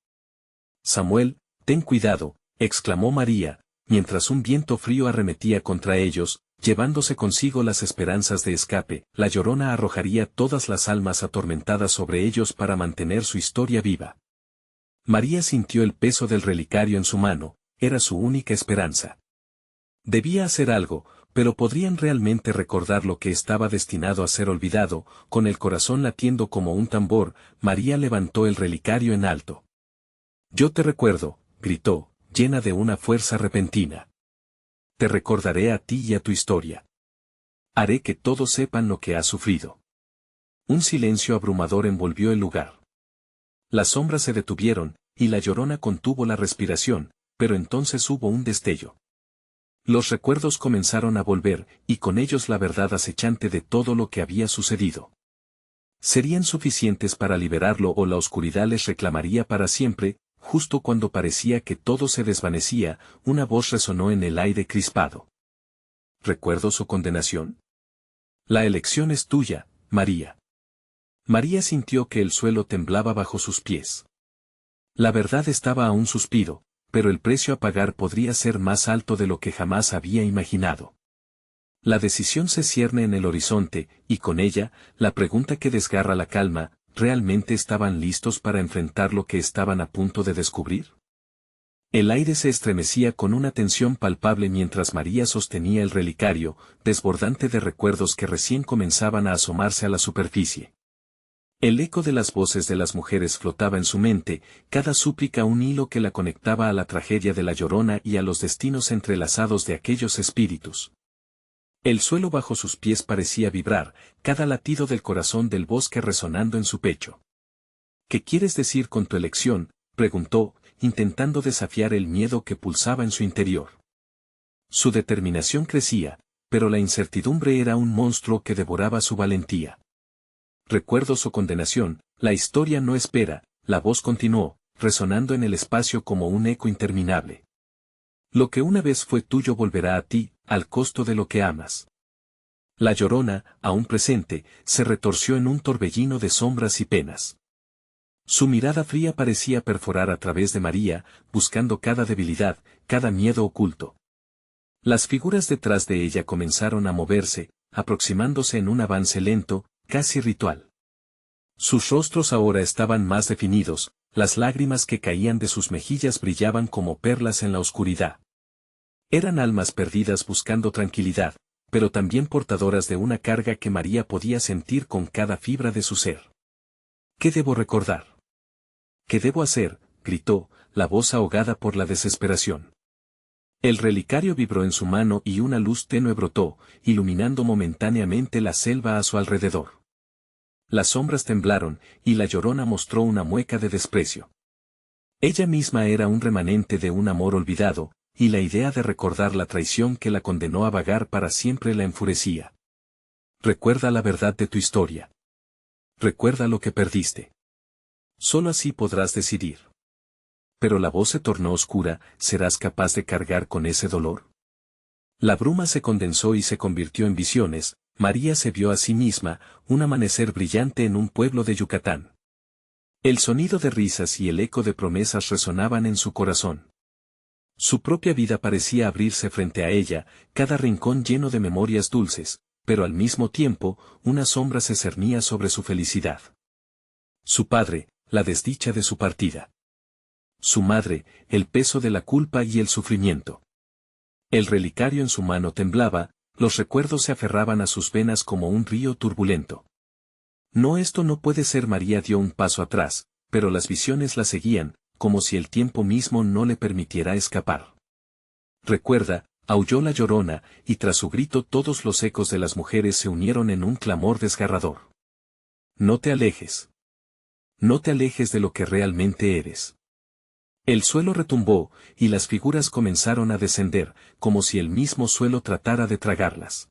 Samuel, ten cuidado, exclamó María, mientras un viento frío arremetía contra ellos, llevándose consigo las esperanzas de escape. La Llorona arrojaría todas las almas atormentadas sobre ellos para mantener su historia viva. María sintió el peso del relicario en su mano, era su única esperanza. Debía hacer algo, pero ¿podrían realmente recordar lo que estaba destinado a ser olvidado? Con el corazón latiendo como un tambor, María levantó el relicario en alto. Yo te recuerdo, gritó, llena de una fuerza repentina. Te recordaré a ti y a tu historia. Haré que todos sepan lo que has sufrido. Un silencio abrumador envolvió el lugar. Las sombras se detuvieron, y la Llorona contuvo la respiración, pero entonces hubo un destello. Los recuerdos comenzaron a volver, y con ellos la verdad acechante de todo lo que había sucedido. ¿Serían suficientes para liberarlo o la oscuridad les reclamaría para siempre? Justo cuando parecía que todo se desvanecía, una voz resonó en el aire crispado. ¿Recuerdos o condenación? La elección es tuya, María. María sintió que el suelo temblaba bajo sus pies. La verdad estaba a un suspiro, pero el precio a pagar podría ser más alto de lo que jamás había imaginado. La decisión se cierne en el horizonte, y con ella, la pregunta que desgarra la calma, ¿realmente estaban listos para enfrentar lo que estaban a punto de descubrir? El aire se estremecía con una tensión palpable mientras María sostenía el relicario, desbordante de recuerdos que recién comenzaban a asomarse a la superficie. El eco de las voces de las mujeres flotaba en su mente, cada súplica un hilo que la conectaba a la tragedia de la Llorona y a los destinos entrelazados de aquellos espíritus. El suelo bajo sus pies parecía vibrar, cada latido del corazón del bosque resonando en su pecho. ¿Qué quieres decir con tu elección?, preguntó, intentando desafiar el miedo que pulsaba en su interior. Su determinación crecía, pero la incertidumbre era un monstruo que devoraba su valentía. Recuerdos o condenación, la historia no espera, la voz continuó, resonando en el espacio como un eco interminable. Lo que una vez fue tuyo volverá a ti, al costo de lo que amas. La Llorona, aún presente, se retorció en un torbellino de sombras y penas. Su mirada fría parecía perforar a través de María, buscando cada debilidad, cada miedo oculto. Las figuras detrás de ella comenzaron a moverse, aproximándose en un avance lento, casi ritual. Sus rostros ahora estaban más definidos, las lágrimas que caían de sus mejillas brillaban como perlas en la oscuridad. Eran almas perdidas buscando tranquilidad, pero también portadoras de una carga que María podía sentir con cada fibra de su ser. ¿Qué debo recordar? ¿Qué debo hacer?, gritó, la voz ahogada por la desesperación. El relicario vibró en su mano y una luz tenue brotó, iluminando momentáneamente la selva a su alrededor. Las sombras temblaron, y la Llorona mostró una mueca de desprecio. Ella misma era un remanente de un amor olvidado, y la idea de recordar la traición que la condenó a vagar para siempre la enfurecía. Recuerda la verdad de tu historia. Recuerda lo que perdiste. Solo así podrás decidir. Pero la voz se tornó oscura, ¿serás capaz de cargar con ese dolor? La bruma se condensó y se convirtió en visiones. María se vio a sí misma, un amanecer brillante en un pueblo de Yucatán. El sonido de risas y el eco de promesas resonaban en su corazón. Su propia vida parecía abrirse frente a ella, cada rincón lleno de memorias dulces, pero al mismo tiempo, una sombra se cernía sobre su felicidad. Su padre, la desdicha de su partida. su madre, el peso de la culpa y el sufrimiento. El relicario en su mano temblaba, los recuerdos se aferraban a sus venas como un río turbulento. No, esto no puede ser. María dio un paso atrás, pero las visiones la seguían, como si el tiempo mismo no le permitiera escapar. Recuerda, aulló la Llorona, y tras su grito todos los ecos de las mujeres se unieron en un clamor desgarrador. No te alejes. No te alejes de lo que realmente eres. El suelo retumbó, y las figuras comenzaron a descender, como si el mismo suelo tratara de tragarlas.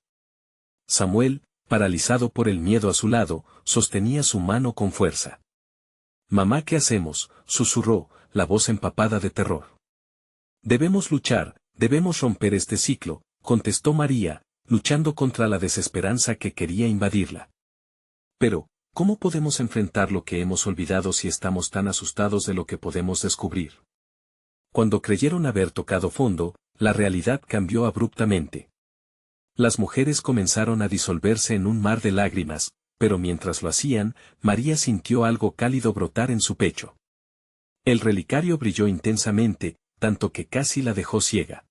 Samuel, paralizado por el miedo a su lado, sostenía su mano con fuerza. «Mamá, ¿qué hacemos?», susurró, la voz empapada de terror. «Debemos luchar, debemos romper este ciclo», contestó María, luchando contra la desesperanza que quería invadirla. «Pero, ¿cómo podemos enfrentar lo que hemos olvidado si estamos tan asustados de lo que podemos descubrir?». Cuando creyeron haber tocado fondo, la realidad cambió abruptamente. Las mujeres comenzaron a disolverse en un mar de lágrimas, pero mientras lo hacían, María sintió algo cálido brotar en su pecho. El relicario brilló intensamente, tanto que casi la dejó ciega.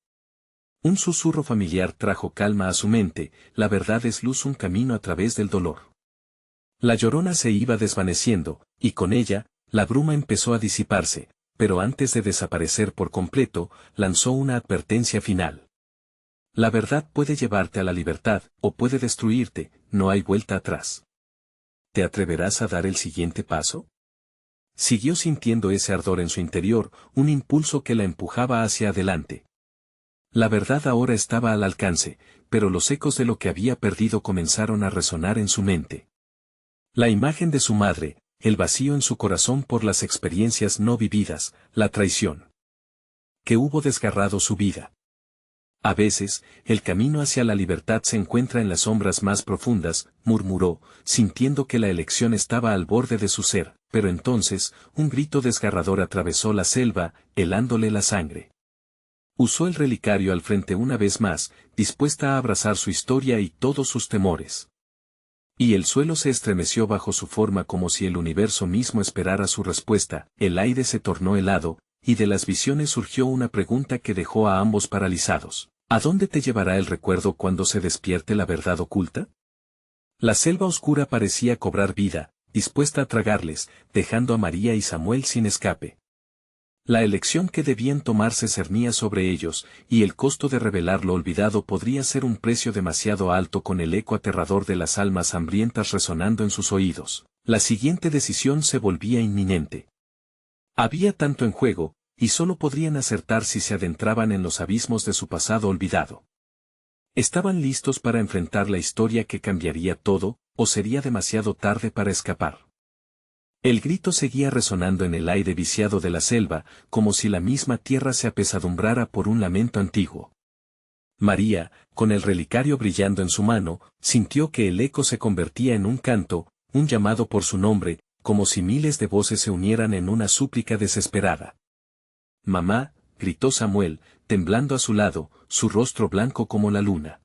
Un susurro familiar trajo calma a su mente: la verdad es luz, un camino a través del dolor. La Llorona se iba desvaneciendo, y con ella, la bruma empezó a disiparse, pero antes de desaparecer por completo, lanzó una advertencia final. La verdad puede llevarte a la libertad, o puede destruirte, no hay vuelta atrás. ¿Te atreverás a dar el siguiente paso? Siguió sintiendo ese ardor en su interior, un impulso que la empujaba hacia adelante. La verdad ahora estaba al alcance, pero los ecos de lo que había perdido comenzaron a resonar en su mente. La imagen de su madre, el vacío en su corazón por las experiencias no vividas, la traición que hubo desgarrado su vida. A veces, el camino hacia la libertad se encuentra en las sombras más profundas, murmuró, sintiendo que la elección estaba al borde de su ser, pero entonces, un grito desgarrador atravesó la selva, helándole la sangre. Usó el relicario al frente una vez más, dispuesta a abrazar su historia y todos sus temores. Y el suelo se estremeció bajo su forma como si el universo mismo esperara su respuesta, el aire se tornó helado, y de las visiones surgió una pregunta que dejó a ambos paralizados. ¿A dónde te llevará el recuerdo cuando se despierte la verdad oculta? La selva oscura parecía cobrar vida, dispuesta a tragarles, dejando a María y Samuel sin escape. La elección que debían tomar se cernía sobre ellos, y el costo de revelar lo olvidado podría ser un precio demasiado alto. Con el eco aterrador de las almas hambrientas resonando en sus oídos, la siguiente decisión se volvía inminente. Había tanto en juego, y solo podrían acertar si se adentraban en los abismos de su pasado olvidado. ¿Estaban listos para enfrentar la historia que cambiaría todo, o sería demasiado tarde para escapar? El grito seguía resonando en el aire viciado de la selva, como si la misma tierra se apesadumbrara por un lamento antiguo. María, con el relicario brillando en su mano, sintió que el eco se convertía en un canto, un llamado por su nombre, como si miles de voces se unieran en una súplica desesperada. «Mamá», gritó Samuel, temblando a su lado, su rostro blanco como la luna.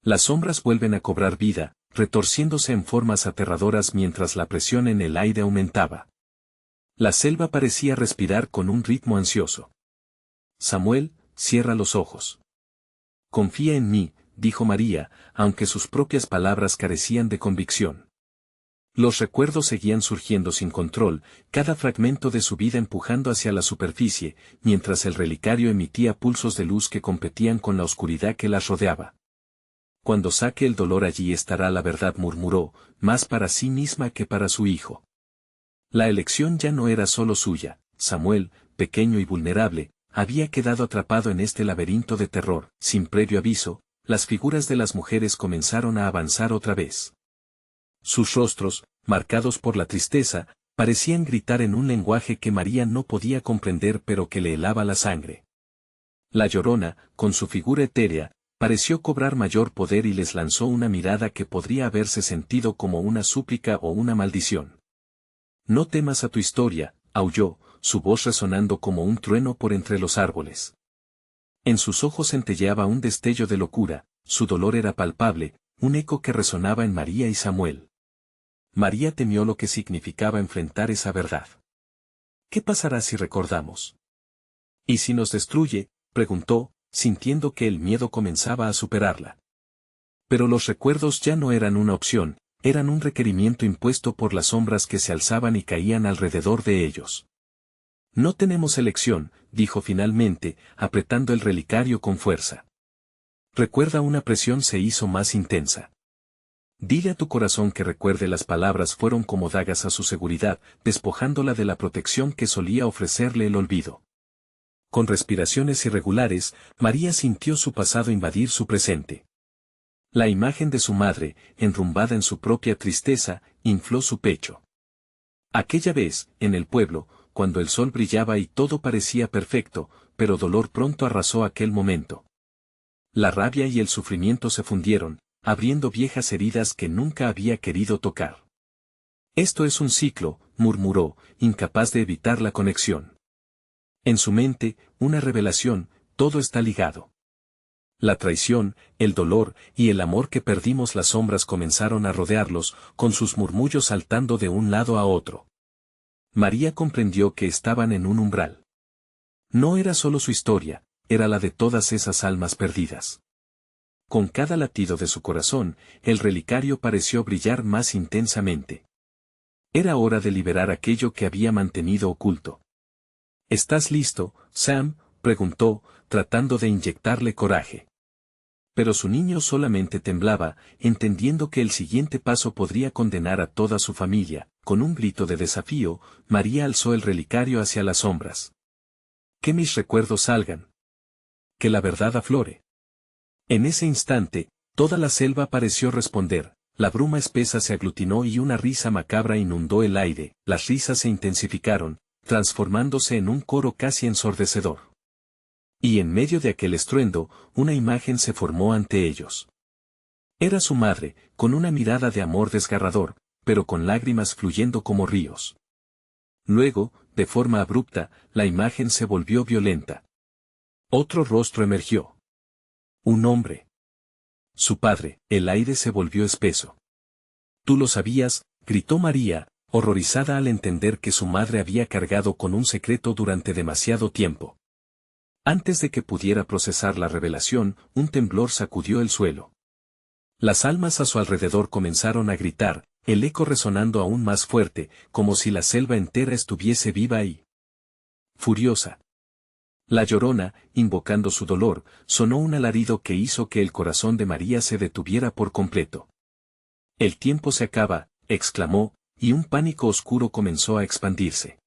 Las sombras vuelven a cobrar vida, retorciéndose en formas aterradoras mientras la presión en el aire aumentaba. La selva parecía respirar con un ritmo ansioso. «Samuel, cierra los ojos. Confía en mí», dijo María, aunque sus propias palabras carecían de convicción. Los recuerdos seguían surgiendo sin control, cada fragmento de su vida empujando hacia la superficie, mientras el relicario emitía pulsos de luz que competían con la oscuridad que las rodeaba. «Cuando saque el dolor allí estará la verdad», murmuró, más para sí misma que para su hijo. La elección ya no era solo suya. Samuel, pequeño y vulnerable, había quedado atrapado en este laberinto de terror. Sin previo aviso, las figuras de las mujeres comenzaron a avanzar otra vez. Sus rostros, marcados por la tristeza, parecían gritar en un lenguaje que María no podía comprender pero que le helaba la sangre. La Llorona, con su figura etérea, pareció cobrar mayor poder y les lanzó una mirada que podría haberse sentido como una súplica o una maldición. «No temas a tu historia», aulló, su voz resonando como un trueno por entre los árboles. En sus ojos centelleaba un destello de locura, su dolor era palpable, un eco que resonaba en María y Samuel. María temió lo que significaba enfrentar esa verdad. ¿Qué pasará si recordamos? ¿Y si nos destruye?, preguntó, sintiendo que el miedo comenzaba a superarla. Pero los recuerdos ya no eran una opción, eran un requerimiento impuesto por las sombras que se alzaban y caían alrededor de ellos. No tenemos elección, dijo finalmente, apretando el relicario con fuerza. Recuerda, una presión se hizo más intensa. Dile a tu corazón que recuerde. Las palabras fueron como dagas a su seguridad, despojándola de la protección que solía ofrecerle el olvido. Con respiraciones irregulares, María sintió su pasado invadir su presente. La imagen de su madre, enrumbada en su propia tristeza, infló su pecho. Aquella vez, en el pueblo, cuando el sol brillaba y todo parecía perfecto, pero dolor pronto arrasó aquel momento. La rabia y el sufrimiento se fundieron, abriendo viejas heridas que nunca había querido tocar. Esto es un ciclo, murmuró, incapaz de evitar la conexión. En su mente, una revelación, todo está ligado. La traición, el dolor y el amor que perdimos. Las sombras comenzaron a rodearlos, con sus murmullos saltando de un lado a otro. María comprendió que estaban en un umbral. No era solo su historia, era la de todas esas almas perdidas. Con cada latido de su corazón, el relicario pareció brillar más intensamente. Era hora de liberar aquello que había mantenido oculto. ¿Estás listo, Sam?, preguntó, tratando de inyectarle coraje. Pero su niño solamente temblaba, entendiendo que el siguiente paso podría condenar a toda su familia. Con un grito de desafío, María alzó el relicario hacia las sombras. Que mis recuerdos salgan. Que la verdad aflore. En ese instante, toda la selva pareció responder, la bruma espesa se aglutinó y una risa macabra inundó el aire. Las risas se intensificaron, transformándose en un coro casi ensordecedor. Y en medio de aquel estruendo, una imagen se formó ante ellos. Era su madre, con una mirada de amor desgarrador, pero con lágrimas fluyendo como ríos. Luego, de forma abrupta, la imagen se volvió violenta. Otro rostro emergió. Un hombre. Su padre. El aire se volvió espeso. «Tú lo sabías», gritó María, horrorizada al entender que su madre había cargado con un secreto durante demasiado tiempo. Antes de que pudiera procesar la revelación, un temblor sacudió el suelo. Las almas a su alrededor comenzaron a gritar, el eco resonando aún más fuerte, como si la selva entera estuviese viva y furiosa. La Llorona, invocando su dolor, sonó un alarido que hizo que el corazón de María se detuviera por completo. «El tiempo se acaba», exclamó, y un pánico oscuro comenzó a expandirse.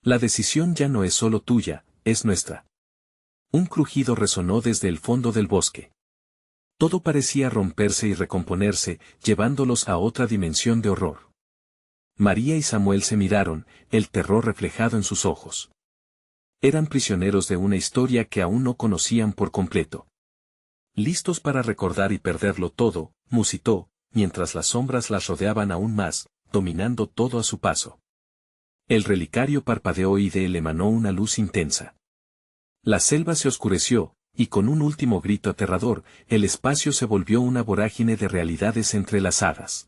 «La decisión ya no es solo tuya, es nuestra». Un crujido resonó desde el fondo del bosque. Todo parecía romperse y recomponerse, llevándolos a otra dimensión de horror. María y Samuel se miraron, el terror reflejado en sus ojos. Eran prisioneros de una historia que aún no conocían por completo. «Listos para recordar y perderlo todo», musitó, mientras las sombras las rodeaban aún más, dominando todo a su paso. El relicario parpadeó y de él emanó una luz intensa. La selva se oscureció, y con un último grito aterrador, el espacio se volvió una vorágine de realidades entrelazadas.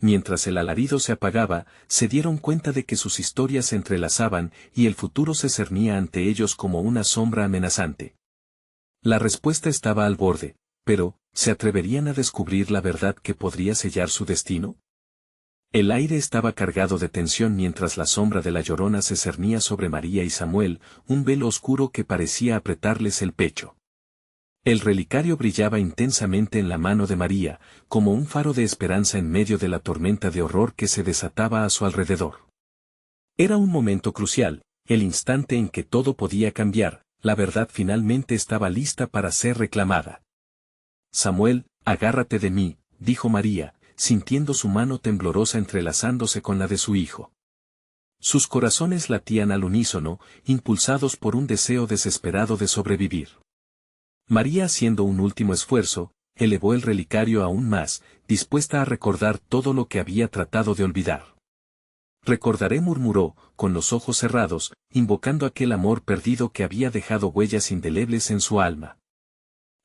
Mientras el alarido se apagaba, se dieron cuenta de que sus historias se entrelazaban y el futuro se cernía ante ellos como una sombra amenazante. La respuesta estaba al borde, pero, ¿se atreverían a descubrir la verdad que podría sellar su destino? El aire estaba cargado de tensión mientras la sombra de la Llorona se cernía sobre María y Samuel, un velo oscuro que parecía apretarles el pecho. El relicario brillaba intensamente en la mano de María, como un faro de esperanza en medio de la tormenta de horror que se desataba a su alrededor. Era un momento crucial, el instante en que todo podía cambiar, la verdad finalmente estaba lista para ser reclamada. «Samuel, agárrate de mí», dijo María, sintiendo su mano temblorosa entrelazándose con la de su hijo. Sus corazones latían al unísono, impulsados por un deseo desesperado de sobrevivir. María, haciendo un último esfuerzo, elevó el relicario aún más, dispuesta a recordar todo lo que había tratado de olvidar. «Recordaré», murmuró, con los ojos cerrados, invocando aquel amor perdido que había dejado huellas indelebles en su alma.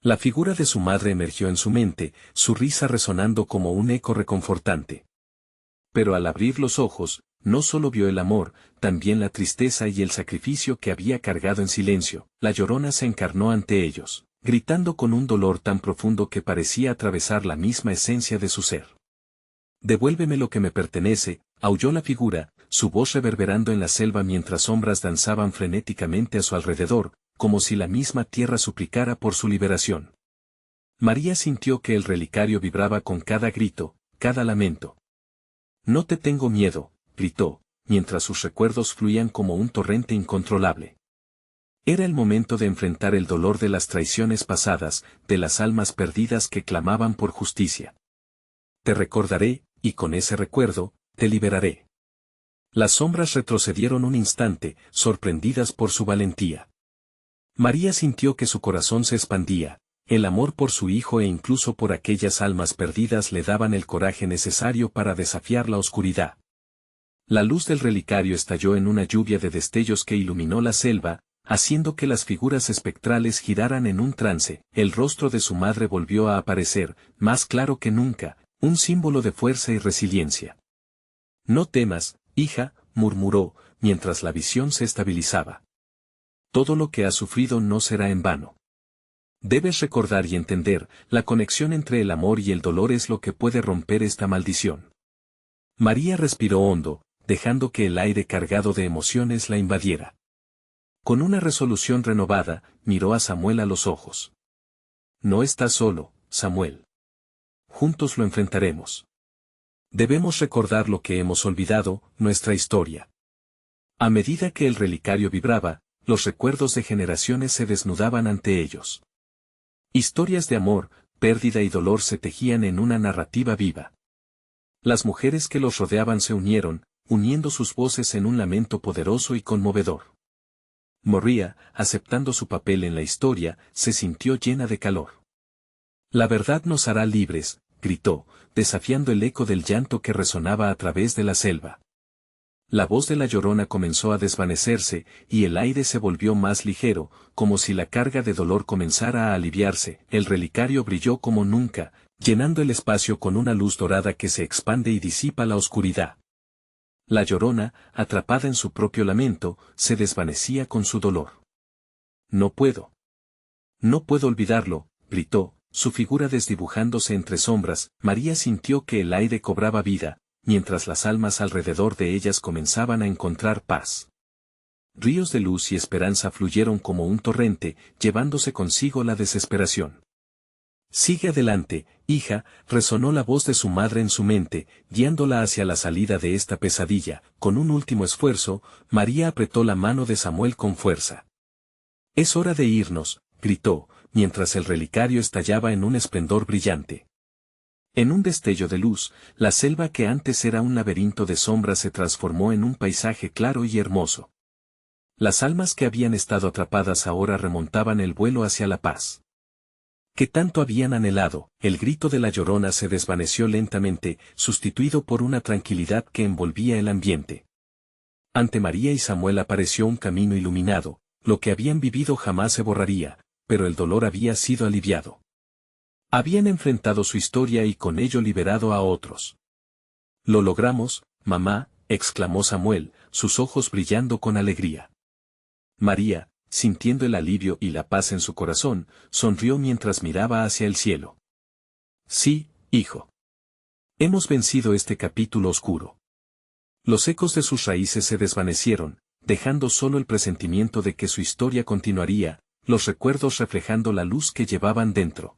La figura de su madre emergió en su mente, su risa resonando como un eco reconfortante. Pero al abrir los ojos, no solo vio el amor, también la tristeza y el sacrificio que había cargado en silencio. La Llorona se encarnó ante ellos, gritando con un dolor tan profundo que parecía atravesar la misma esencia de su ser. «Devuélveme lo que me pertenece», aulló la figura, su voz reverberando en la selva mientras sombras danzaban frenéticamente a su alrededor, como si la misma tierra suplicara por su liberación. María sintió que el relicario vibraba con cada grito, cada lamento. «No te tengo miedo», gritó, mientras sus recuerdos fluían como un torrente incontrolable. Era el momento de enfrentar el dolor de las traiciones pasadas, de las almas perdidas que clamaban por justicia. «Te recordaré, y con ese recuerdo, te liberaré». Las sombras retrocedieron un instante, sorprendidas por su valentía. María sintió que su corazón se expandía, el amor por su hijo e incluso por aquellas almas perdidas le daban el coraje necesario para desafiar la oscuridad. La luz del relicario estalló en una lluvia de destellos que iluminó la selva, haciendo que las figuras espectrales giraran en un trance. El rostro de su madre volvió a aparecer, más claro que nunca, un símbolo de fuerza y resiliencia. «No temas, hija», murmuró, mientras la visión se estabilizaba. «Todo lo que has sufrido no será en vano. Debes recordar y entender, la conexión entre el amor y el dolor es lo que puede romper esta maldición». María respiró hondo, dejando que el aire cargado de emociones la invadiera. Con una resolución renovada, miró a Samuel a los ojos. «No estás solo, Samuel. Juntos lo enfrentaremos. Debemos recordar lo que hemos olvidado, nuestra historia». A medida que el relicario vibraba, los recuerdos de generaciones se desnudaban ante ellos. Historias de amor, pérdida y dolor se tejían en una narrativa viva. Las mujeres que los rodeaban se unieron, uniendo sus voces en un lamento poderoso y conmovedor. María, aceptando su papel en la historia, se sintió llena de calor. «La verdad nos hará libres», gritó, desafiando el eco del llanto que resonaba a través de la selva. La voz de la Llorona comenzó a desvanecerse, y el aire se volvió más ligero, como si la carga de dolor comenzara a aliviarse. El relicario brilló como nunca, llenando el espacio con una luz dorada que se expande y disipa la oscuridad. La Llorona, atrapada en su propio lamento, se desvanecía con su dolor. «No puedo. No puedo olvidarlo», gritó, su figura desdibujándose entre sombras. María sintió que el aire cobraba vida, mientras las almas alrededor de ellas comenzaban a encontrar paz. Ríos de luz y esperanza fluyeron como un torrente, llevándose consigo la desesperación. «Sigue adelante, hija», resonó la voz de su madre en su mente, guiándola hacia la salida de esta pesadilla. Con un último esfuerzo, María apretó la mano de Samuel con fuerza. «Es hora de irnos», gritó, mientras el relicario estallaba en un esplendor brillante. En un destello de luz, la selva que antes era un laberinto de sombras se transformó en un paisaje claro y hermoso. Las almas que habían estado atrapadas ahora remontaban el vuelo hacia la paz que tanto habían anhelado. El grito de la Llorona se desvaneció lentamente, sustituido por una tranquilidad que envolvía el ambiente. Ante María y Samuel apareció un camino iluminado, lo que habían vivido jamás se borraría, pero el dolor había sido aliviado. Habían enfrentado su historia y con ello liberado a otros. «Lo logramos, mamá», exclamó Samuel, sus ojos brillando con alegría. María, sintiendo el alivio y la paz en su corazón, sonrió mientras miraba hacia el cielo. «Sí, hijo. Hemos vencido este capítulo oscuro». Los ecos de sus raíces se desvanecieron, dejando solo el presentimiento de que su historia continuaría, los recuerdos reflejando la luz que llevaban dentro.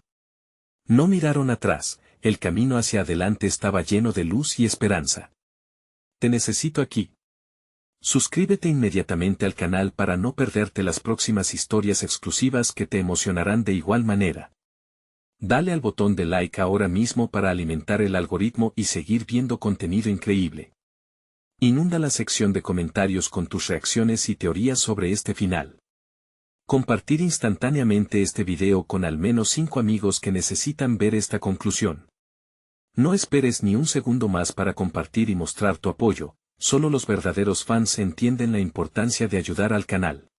No miraron atrás, el camino hacia adelante estaba lleno de luz y esperanza. «Te necesito aquí». Suscríbete inmediatamente al canal para no perderte las próximas historias exclusivas que te emocionarán de igual manera. Dale al botón de like ahora mismo para alimentar el algoritmo y seguir viendo contenido increíble. Inunda la sección de comentarios con tus reacciones y teorías sobre este final. Compartir instantáneamente este video con al menos 5 amigos que necesitan ver esta conclusión. No esperes ni un segundo más para compartir y mostrar tu apoyo. Solo los verdaderos fans entienden la importancia de ayudar al canal.